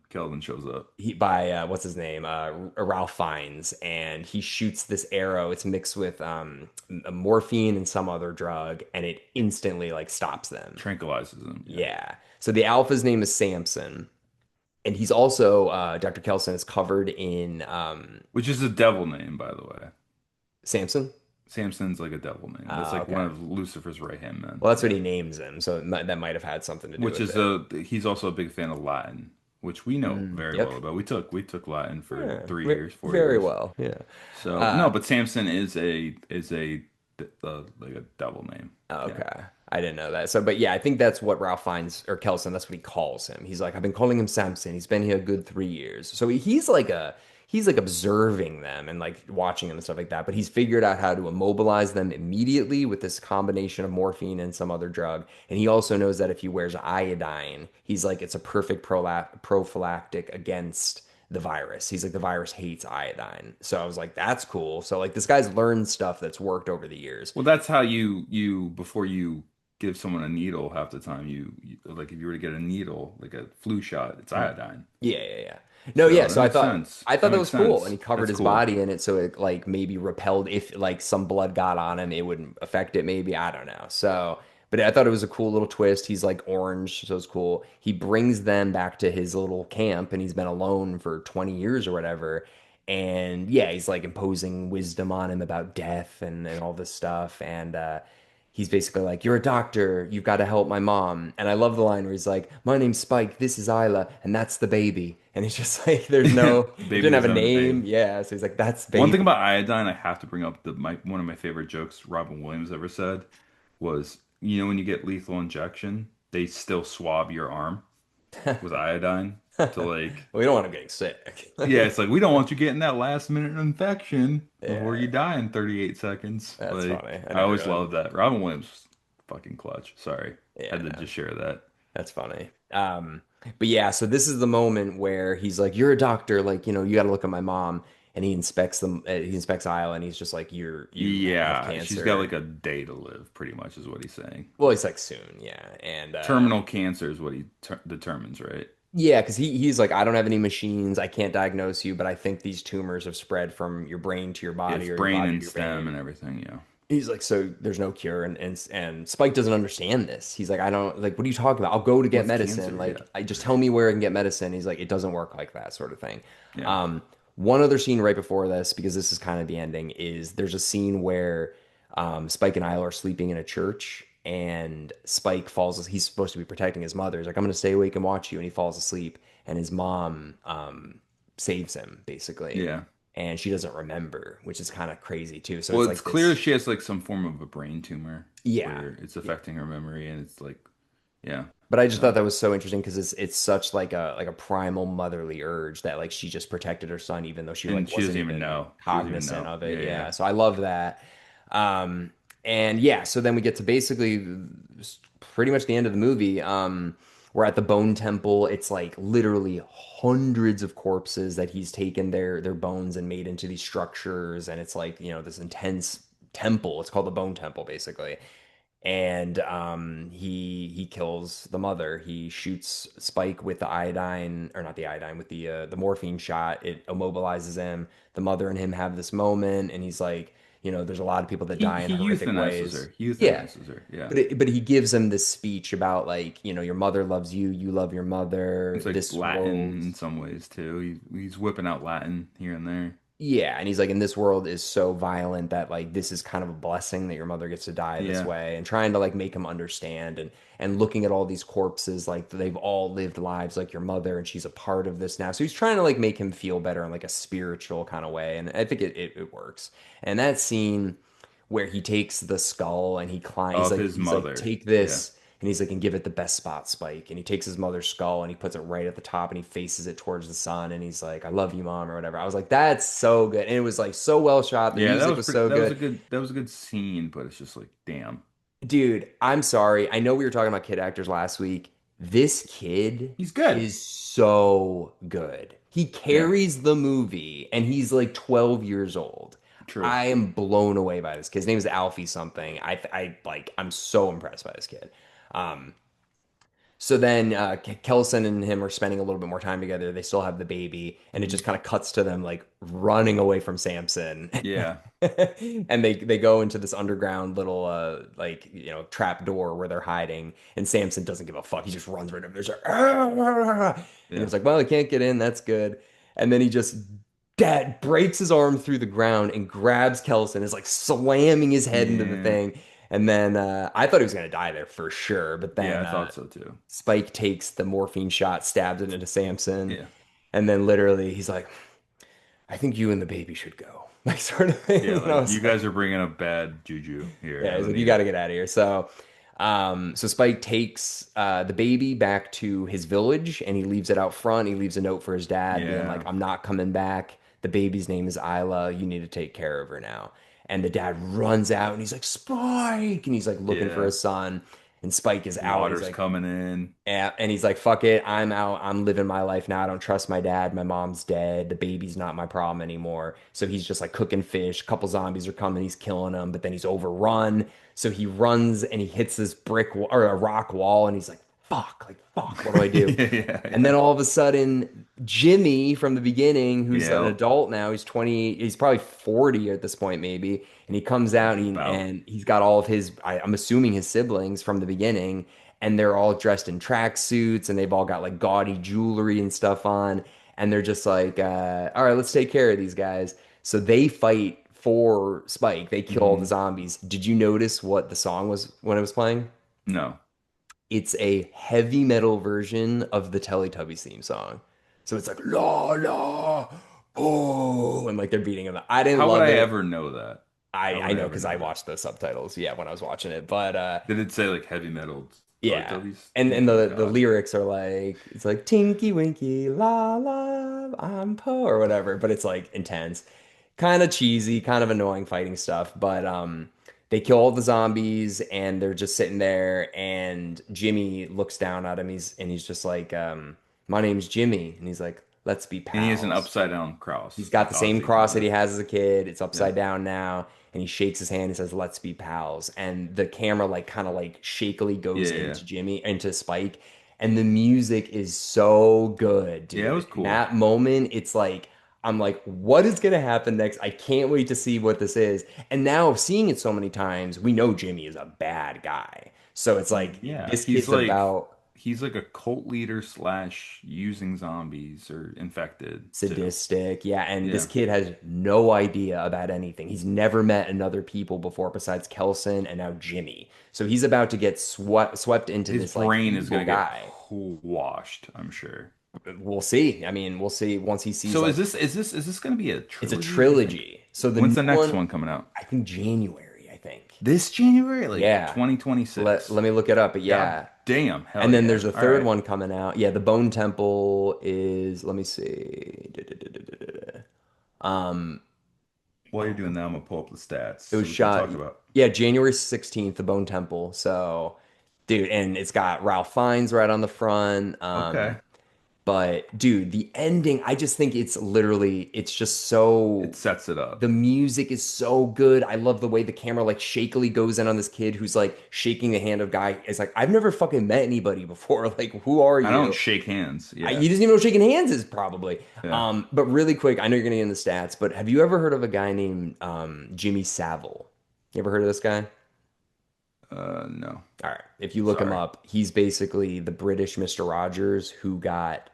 Keldon shows up. by what's his name, Ralph Fiennes, and he shoots this arrow. It's mixed with morphine and some other drug, and it instantly like stops them. Tranquilizes him, yeah. Yeah. So the alpha's name is Samson, and he's also Dr. Kelson is covered in Which is a devil name, by the way. Samson. Samson's like a devil name. That's like one Okay. of Lucifer's right hand men. Well, that's what Yeah. he names him, so that might have had something to do Which with is it. he's also a big fan of Latin, which we know very Yep. well about. We took Latin for Yeah, 3 years, four very years. well. Yeah. So Uh, no, but Samson is like a devil name. Yeah. Okay. I didn't know that. So, but yeah, I think that's what Ralph finds, or Kelson, that's what he calls him. He's like, I've been calling him Samson. He's been here a good 3 years. So he's like observing them and like watching them and stuff like that. But he's figured out how to immobilize them immediately with this combination of morphine and some other drug. And he also knows that if he wears iodine, he's like, it's a perfect prophylactic against the virus. He's like, the virus hates iodine. So I was like, that's cool. So like this guy's learned stuff that's worked over the years. Well, that's how you before you give someone a needle half the time you like if you were to get a needle like a flu shot, it's Mm. iodine. Yeah, yeah, yeah. No, So yeah. that So I makes thought sense. I thought That that makes was cool, and sense. he covered That's his cool. body in it, so it like maybe repelled if like some blood got on him, it wouldn't affect it. Maybe I don't know. So, but I thought it was a cool little twist. He's like orange, so it's cool. He brings them back to his little camp, and he's been alone for 20 years or whatever. And yeah, he's like imposing wisdom on him about death and all this stuff, and he's basically like, "You're a doctor. You've got to help my mom." And I love the line where he's like, "My name's Spike. This is Isla, and that's the baby." And he's just like, "There's no, The it baby didn't have a doesn't have a name." name. Yeah, so he's like, "That's One thing baby." about iodine I have to bring up one of my favorite jokes Robin Williams ever said was, you know, when you get lethal injection, they still swab your arm with iodine to like, We don't want him getting sick. yeah, it's like we don't want you getting that last minute infection before you Yeah, die in 38 seconds. that's Like, funny. I I never always realized. loved that. Robin Williams was fucking clutch. Sorry. Had to Yeah, just share that. that's funny. But yeah, so this is the moment where he's like, "You're a doctor, like, you got to look at my mom." And he inspects them. He inspects Isla, and he's just like, "You have Yeah, she's got like cancer." a day to live, pretty much is what he's saying. Well, he's like soon, yeah, and Terminal cancer is what he determines, right? yeah, because he's like, I don't have any machines, I can't diagnose you, but I think these tumors have spread from your brain to your Yeah, body it's or your brain body to and your stem and brain. everything, yeah. He's like, so there's no cure, and Spike doesn't understand this. He's like, I don't like, what are you talking about? I'll go to get What's medicine. cancer? Yeah. Like, I just tell me where I can get medicine. He's like, it doesn't work like that, sort of thing. Yeah. Um, one other scene right before this, because this is kind of the ending, is there's a scene where Spike and Isla are sleeping in a church, and Spike falls. He's supposed to be protecting his mother. He's like, I'm gonna stay awake and watch you, and he falls asleep, and his mom saves him basically, Yeah. and she doesn't remember, which is kind of crazy too. So Well, it's it's like clear this, she has like some form of a brain tumor yeah. where it's Yeah. affecting her memory and it's like, yeah. But I just thought So, that was so interesting because it's such like a primal motherly urge that like she just protected her son even though she like and she wasn't doesn't even even know. She doesn't even cognizant know. of Yeah, it. yeah. Yeah. So I love that. Um and yeah, so then we get to basically pretty much the end of the movie. We're at the Bone Temple. It's like literally hundreds of corpses that he's taken their bones and made into these structures, and it's like, this intense temple. It's called the Bone Temple basically, and he kills the mother. He shoots Spike with the iodine, or not the iodine, with the morphine shot. It immobilizes him. The mother and him have this moment, and he's like, there's a lot of people that He die in he horrific euthanizes ways. her. He Yeah, euthanizes her. Yeah. but he gives him this speech about like, your mother loves you, you love your mother. It's like This Latin world, in some ways too. He's whipping out Latin here and there. yeah, and he's like, and this world is so violent that like this is kind of a blessing that your mother gets to die this Yeah. way, and trying to like make him understand, and looking at all these corpses like they've all lived lives like your mother, and she's a part of this now. So he's trying to like make him feel better in like a spiritual kind of way, and I think it works. And that scene where he takes the skull and he climbs. Of his He's like, mother. take Yeah. this, and he's like, and give it the best spot, Spike. And he takes his mother's skull and he puts it right at the top and he faces it towards the sun and he's like, I love you, mom, or whatever. I was like, that's so good, and it was like so well shot. The Yeah, music was so that was a good. good scene, but it's just like, damn. Dude, I'm sorry. I know we were talking about kid actors last week. This kid He's good. is so good. He Yeah, carries the movie and he's like 12 years old. true. I am blown away by this kid. His name is Alfie something. I'm so impressed by this kid. Um, so then Kelson and him are spending a little bit more time together. They still have the baby, and it Mhm. just kind of cuts to them like running away from Samson. Yeah. And they go into this underground little trap door where they're hiding, and Samson doesn't give a fuck. He just runs right over there. He's like, "Ah!" And Yeah. it's like, well, he can't get in. That's good. And then he just dad breaks his arm through the ground and grabs Kelson, is like slamming his head into the Yeah. thing. And then I thought he was gonna die there for sure, but Yeah, then I thought so too. Spike takes the morphine shot, stabs it into Samson, Yeah. and then literally he's like, I think you and the baby should go. Like sort of thing. Yeah, And I like you was like, guys are bringing up bad juju here. yeah, I he's don't like, you need got to it. get out of here. So Spike takes the baby back to his village and he leaves it out front. He leaves a note for his dad being like, Yeah. I'm not coming back. The baby's name is Isla. You need to take care of her now. And the dad runs out and he's like, Spike. And he's like looking for Yeah. his son. And Spike is out. He's Water's like, coming in. and he's like, fuck it. I'm out. I'm living my life now. I don't trust my dad. My mom's dead. The baby's not my problem anymore. So he's just like cooking fish. A couple zombies are coming. He's killing them, but then he's overrun. So he runs and he hits this or a rock wall and he's like, fuck, what do I do? Yeah, yeah, And then yeah. all of a sudden, Jimmy from the beginning, who's an Yeah. adult now, he's 20, he's probably 40 at this point, maybe. And he comes out About. and he's got all of I'm assuming his siblings from the beginning, and they're all dressed in tracksuits and they've all got like gaudy jewelry and stuff on. And they're just like, all right, let's take care of these guys. So they fight for Spike. They kill all the Hmm. zombies. Did you notice what the song was when it was playing? No. It's a heavy metal version of the Teletubbies theme song. So it's like la la oh, and like they're beating them. I didn't How would love I it. ever know that? How I would I know ever because know I that? watched the subtitles, yeah, when I was watching it. But Did it say like heavy metal yeah. Teletubbies? And Oh my the God. lyrics are like it's like Tinky Winky la la I'm Poe or whatever, but it's like intense. Kind of cheesy, kind of annoying fighting stuff, but they kill all the zombies and they're just sitting there and Jimmy looks down at him. He's just like my name's Jimmy and he's like let's be And he has an pals. upside down He's cross, got like the same Ozzy cross kind that he of. has as a kid. It's Yeah. upside down now. And he shakes his hand and says, "Let's be pals." And the camera like kind of like shakily Yeah, goes yeah, yeah. into Spike. And the music is so good, Yeah, it was dude. In cool. that moment, it's like I'm like, what is gonna happen next? I can't wait to see what this is. And now seeing it so many times, we know Jimmy is a bad guy. So it's like Yeah, this kid's about he's like a cult leader slash using zombies or infected too. sadistic. Yeah, and this Yeah. kid has no idea about anything. He's never met another people before besides Kelson and now Jimmy. So he's about to get swept into His this like brain is evil gonna get guy. washed, I'm sure. We'll see. I mean, we'll see once he sees So like is this gonna be a it's a trilogy, you think? trilogy. So the When's new the next one, one coming out? I think January, I think. This January, like Yeah. 2026. Let me look it up, but God yeah. damn, hell And then yeah. there's a All third right. one coming out. Yeah, the Bone Temple is, let me see. Um, While you're doing that, I'm gonna pull up the stats it was so we can shot, talk about. yeah, January 16th, the Bone Temple. So, dude, and it's got Ralph Fiennes right on the front. Okay. But dude, the ending, I just think it's just It so, sets it the up. music is so good. I love the way the camera like shakily goes in on this kid who's like shaking the hand of guy. It's like, I've never fucking met anybody before. Like, who are I don't you? shake hands. He Yeah. doesn't even know what shaking hands is probably. Yeah. But really quick, I know you're gonna get in the stats, but have you ever heard of a guy named Jimmy Savile? You ever heard of this guy? No. All right. If you look him Sorry. up, he's basically the British Mr. Rogers who got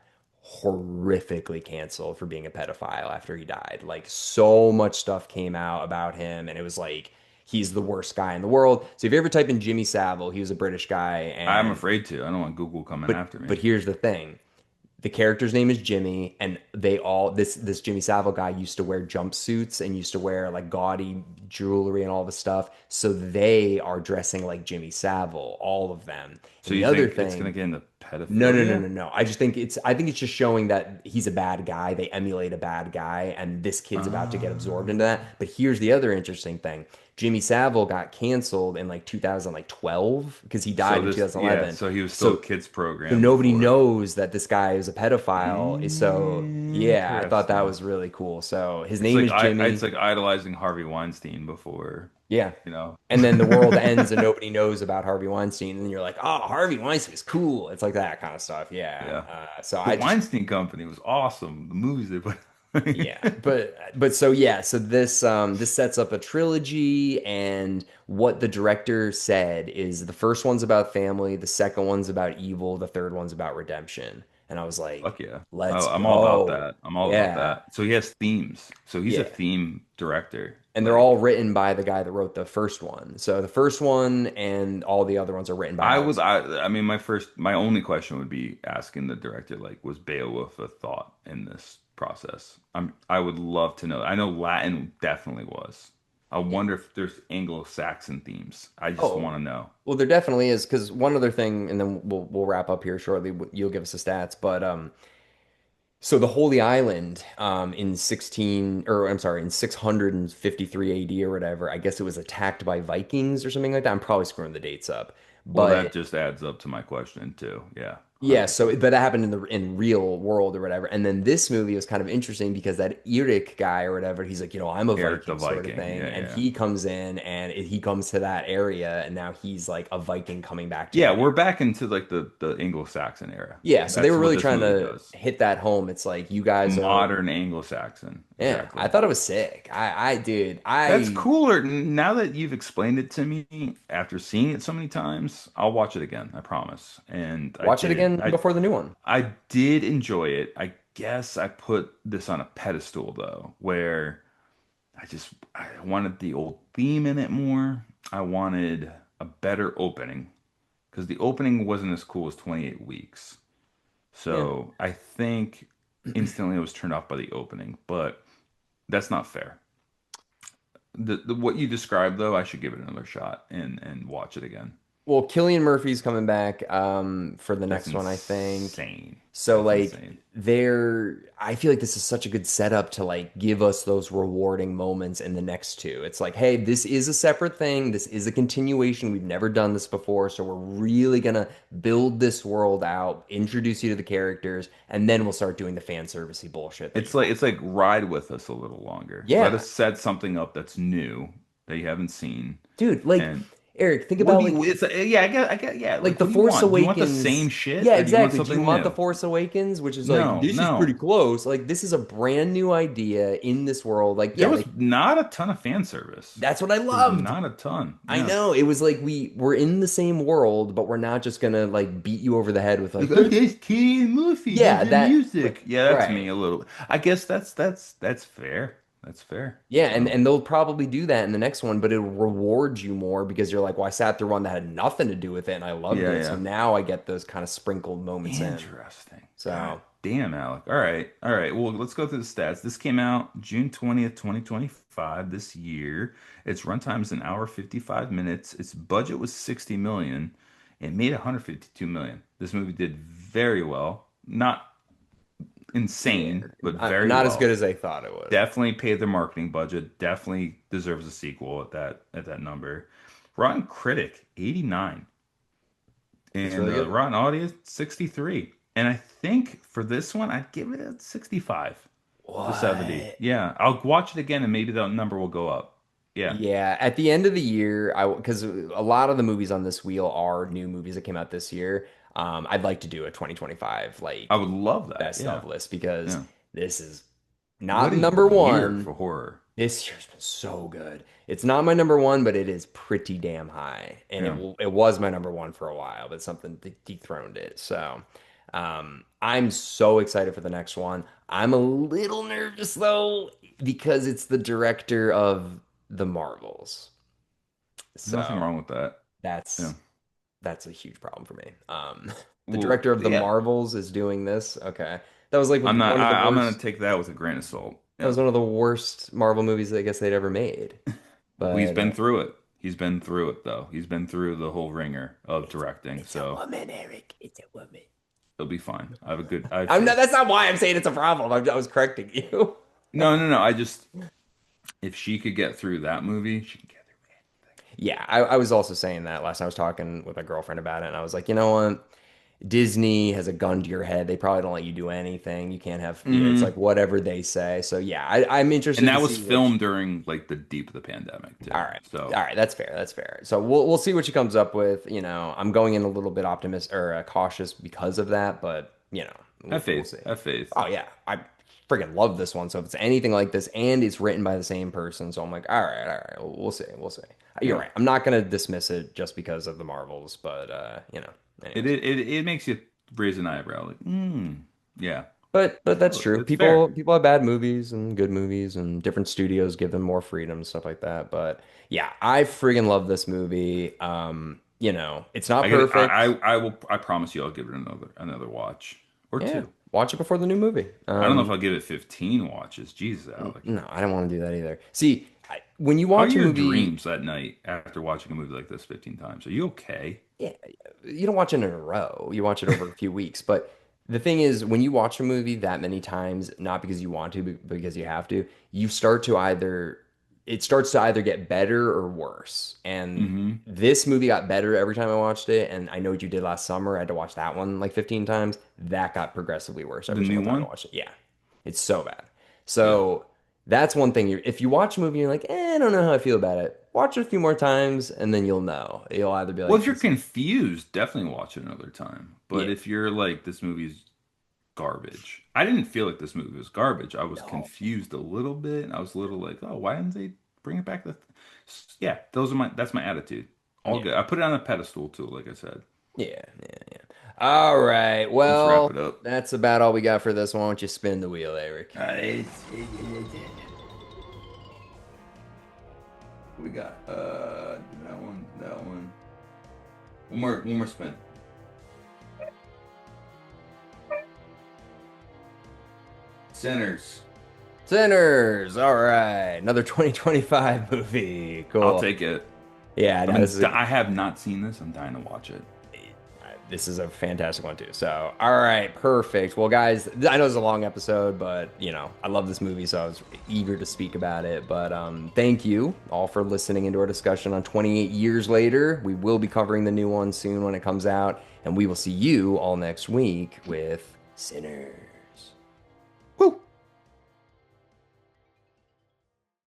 horrifically canceled for being a pedophile after he died. Like so much stuff came out about him, and it was like he's the worst guy in the world. So if you ever type in Jimmy Savile, he was a British guy, I'm and afraid to. I don't want Google coming after me. but here's the thing. the character's name is Jimmy, and they all this Jimmy Savile guy used to wear jumpsuits and used to wear like gaudy jewelry and all this stuff. So they are dressing like Jimmy Savile, all of them. So And the you other think it's gonna thing, get into no, no, no, pedophilia? no, no. I think it's just showing that he's a bad guy. They emulate a bad guy, and this kid's about to get absorbed into Uh, that. But here's the other interesting thing. Jimmy Savile got canceled in like 2012 because he so died in this, yeah, 2011. so he was still a So kids so program nobody before. knows that this guy is a pedophile. So yeah, I thought that Interesting. was really cool. So his It's name like is it's Jimmy. like idolizing Harvey Weinstein before, Yeah. you know. And then the world ends and nobody knows about Harvey Weinstein. And you're like, oh, Harvey Weinstein is cool. It's like that kind of stuff. Yeah. Yeah. So The I just Weinstein Company was awesome. The movies they put. yeah, but so yeah, so this sets up a trilogy, and what the director said is the first one's about family, the second one's about evil, the third one's about redemption. And I was like, Fuck yeah. let's I'm all about go. that. I'm all about Yeah. that. So he has themes. So he's a Yeah. theme director. And they're all Like written by the guy that wrote the first one. So the first one and all the other ones are written by Alex. I mean my only question would be asking the director, like, was Beowulf a thought in this process? I would love to know. I know Latin definitely was. I wonder if there's Anglo-Saxon themes. I just Oh, want to know. well, there definitely is because one other thing, and then we'll wrap up here shortly. You'll give us the stats, but so the Holy Island, in 16, or I'm sorry, in 653 AD or whatever, I guess it was attacked by Vikings or something like that. I'm probably screwing the dates up, Well, that but just adds up to my question too. Yeah, yeah, so 100%. but that happened in real world or whatever. And then this movie was kind of interesting because that Eric guy or whatever, he's like, I'm a Eric the Viking sort of Viking. thing, Yeah, and yeah. he comes in and he comes to that area, and now he's like a Viking coming back to Yeah, the we're back into like the Anglo-Saxon era. yeah. So they were That's what really this trying movie to does. hit that home. It's like you guys are Modern Anglo-Saxon. yeah. I Exactly. thought it was sick. I did. That's cooler. Now that you've explained it to me after seeing it so many times, I'll watch it again, I promise. And I Watch it did. again before the new one. I did enjoy it. I guess I put this on a pedestal though, where I wanted the old theme in it more. I wanted a better opening because the opening wasn't as cool as 28 Weeks. Yeah. So I think instantly I was turned off by the opening, but that's not fair. The what you described though, I should give it another shot and watch it again. Well, Killian Murphy's coming back for the That's next one, I think. insane. So That's like insane. I feel like this is such a good setup to like give us those rewarding moments in the next two. It's like, hey, this is a separate thing. This is a continuation. We've never done this before, so we're really gonna build this world out, introduce you to the characters, and then we'll start doing the fan servicey bullshit that you want. It's like ride with us a little longer. Let Yeah. us set something up that's new that you haven't seen. Dude, like And Eric, think what about do you? like It's yeah, yeah. like Like, The what do you Force want? Do you want the same Awakens. shit Yeah, or do you want exactly. Do you something want The new? Force Awakens, which is like No, this is pretty no. close. Like this is a brand new idea in this world. Like There yeah, was they not a ton of fan service. that's what I There was loved. not a ton. I Yeah. know. It was like we're in the same world, but we're not just gonna like beat you over the head with like Like, okay, it's Cillian Murphy, yeah, there's the that music. like Yeah, that's me right. a little. I guess that's fair. That's fair. Yeah, So and they'll probably do that in the next one, but it'll reward you more because you're like, well, I sat through one that had nothing to do with it and I loved yeah, it. So yeah. now I get those kind of sprinkled moments in. Interesting. God So damn, Alec. All right. All right. Well, let's go through the stats. This came out June 20th, 2025 this year. Its runtime is an hour 55 minutes. Its budget was 60 million. It made 152 million. This movie did very well. Not yeah, insane, but very not as good well. as they thought it would. Definitely paid their marketing budget. Definitely deserves a sequel at that number. Rotten Critic 89 It's and really good. Rotten Audience 63. And I think for this one I'd give it a 65 to 70. What? Yeah, I'll watch it again and maybe that number will go up. Yeah. Yeah, at the end of the year, I because a lot of the movies on this wheel are new movies that came out this year. I'd like to do a 2025 I like would love that. best Yeah. of list because Yeah. this is What not a number year one. for horror. This year's been so good. It's not my number one, but it is pretty damn high, and Yeah. it was my number one for a while, but something dethroned it. So, I'm so excited for the next one. I'm a little nervous though because it's the director of the Marvels. There's nothing So wrong with that. Yeah. that's that's a huge problem for me. The Well, director of the yeah. Marvels is doing this. Okay. That was like I'm not. one of the I'm gonna worst. take that with a grain of salt. That Yeah. was one of the worst Marvel movies I guess they'd ever made. Well, he's But been through it. He's been through it though. He's been through the whole ringer of it's directing, it's a so woman, Eric. It's a woman. he'll be fine. I have I'm not. faith. That's not why I'm saying it's a problem. I was correcting you. No, no, no. I just if she could get through that movie, she can get through anything. Yeah, I was also saying that last time I was talking with my girlfriend about it, and I was like, you know what? Disney has a gun to your head. They probably don't let you do anything. You can't have, it's like Hmm. whatever they say. So yeah, I'm And interested to that was see what. filmed during like the deep of the pandemic All too. right, So all right, that's fair. That's fair. So we'll see what she comes up with. I'm going in a little bit optimistic or cautious because of that, but have we'll faith. see. Have faith. Oh yeah, I freaking love this one. So if it's anything like this, and it's written by the same person, so I'm like, all right, we'll see, we'll see. You're Yeah. right. I'm not gonna dismiss it just because of the Marvels, but anyways. It makes you raise an eyebrow. Like, yeah. But that's Oh, true. it's fair. People have bad movies and good movies, and different studios give them more freedom and stuff like that. But yeah, I friggin' love this movie. It's not perfect. I promise you I'll give it another watch or Yeah, two. watch it before the new movie. I don't know if I'll give it 15 watches. Jesus, Alec. No, I don't want to do that either. See, when you How are watch a your movie, dreams at night after watching a movie like this 15 times? Are you okay? yeah, you don't watch it in a row. You watch it over a few weeks. But the thing is, when you watch a movie that many times, not because you want to, but because you have to, it starts to either get better or worse. And Hmm. this movie got better every time I watched it. And I know what you did last summer. I had to watch that one like 15 times. That got progressively worse The every new single time I one? watched it. Yeah, it's so bad. Yeah. So that's one thing. If you watch a movie, and you're like, I don't know how I feel about it. Watch it a few more times, and then you'll know. You'll either be Well, like, if you're confused, definitely watch it another time. But yeah, if you're like, this movie's garbage. I didn't feel like this movie was garbage. I was no, confused a little bit. I was a little like, oh, why didn't they bring it back? Yeah, that's my attitude. All yeah, good. I put it on a pedestal too, like I said. yeah. All right. Let's wrap Well, it up. that's about all we got for this one. Why don't you spin the wheel, Eric? We got that one. One more spin. Sinners. Sinners. All right. Another 2025 movie. I'll Cool. take it. Yeah, no, I have not seen this. I'm dying to watch it. this is a fantastic one too. So, all right, perfect. Well, guys, I know it's a long episode, but I love this movie, so I was eager to speak about it. But thank you all for listening into our discussion on 28 years later. We will be covering the new one soon when it comes out, and we will see you all next week with Sinners.